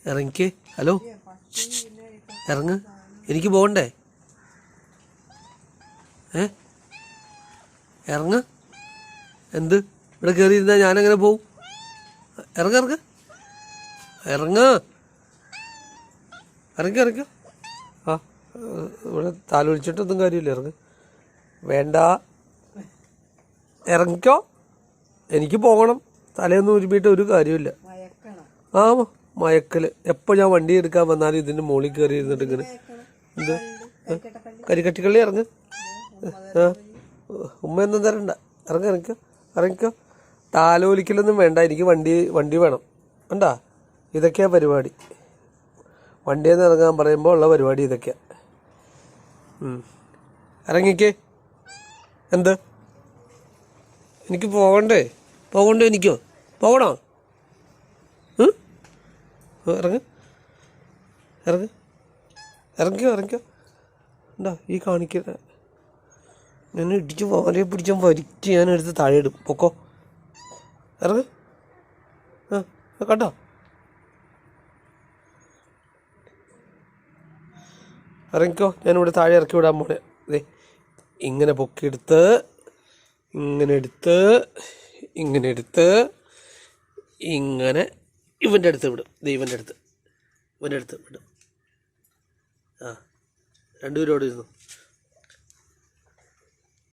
ഇറങ്ങിക്ക്. Hello, ഇറങ്ങ്. എനിക്ക് പോകണ്ടേ? ഇറങ്ങ്. എന്ത് ഇവിടെ കയറിയിരുന്നാൽ ഞാനെങ്ങനെ പോവും? ഇറങ്ങ ഇറങ്ങ ഇറങ്ങ ഇറങ്ങി ഇറങ്ങ. ആ, ഇവിടെ താലോലിച്ചിട്ടൊന്നും കാര്യമില്ല. ഇറങ്ങ്. വേണ്ട, ഇറങ്ങിക്കോ. എനിക്ക് പോകണം. തലേന്ന് ഉരുമിയിട്ട് ഒരു കാര്യമില്ല. ആ, മയക്കൽ. എപ്പോൾ ഞാൻ വണ്ടി എടുക്കാൻ വന്നാലും ഇതിൻ്റെ മുകളിൽ കയറി ഇരുന്നിട്ട് ഇങ്ങനെ എന്ത് കരിക്കട്ടിക്കള്ളി. ഇറങ്ങ്. ആ, ഉമ്മയൊന്നും തരണ്ട. ഇറങ്ങിക്കോ ഇറങ്ങിക്കോ. താലോലിക്കലൊന്നും വേണ്ട. എനിക്ക് വണ്ടി വേണം. വേണ്ടാ. ഇതൊക്കെയാ പരിപാടി. വണ്ടിയിൽ നിന്ന് ഇറങ്ങാൻ പറയുമ്പോൾ ഉള്ള പരിപാടി ഇതൊക്കെയാ. ഇറങ്ങിക്കേ. എന്ത്? എനിക്ക് പോകണ്ടേ? എനിക്കോ? പോകണോ? ഇറങ്ങ് ഇറങ്ങ് ഇറങ്ങിക്കോ. എന്താ ഈ കാണിക്കുന്ന? ഞാൻ ഇടിച്ച് വാലയെ പിടിച്ചാൽ വലിച്ച് ഞാൻ എടുത്ത് താഴെ ഇടും. പൊക്കോ. ഇറങ്ങ്. ആ, കണ്ടോ? ഇറങ്ങിക്കോ. ഞാനിവിടെ താഴെ ഇറക്കി വിടാൻ പോണേ. അതെ, ഇങ്ങനെ പൊക്കിയെടുത്ത് ഇങ്ങനെ എടുത്ത് ഇങ്ങനെ ഇവൻ്റെ അടുത്ത് വിടും. ഇവൻ്റെ അടുത്ത് വിടും. ആ, രണ്ടുപേരോട് ഇരുന്നു.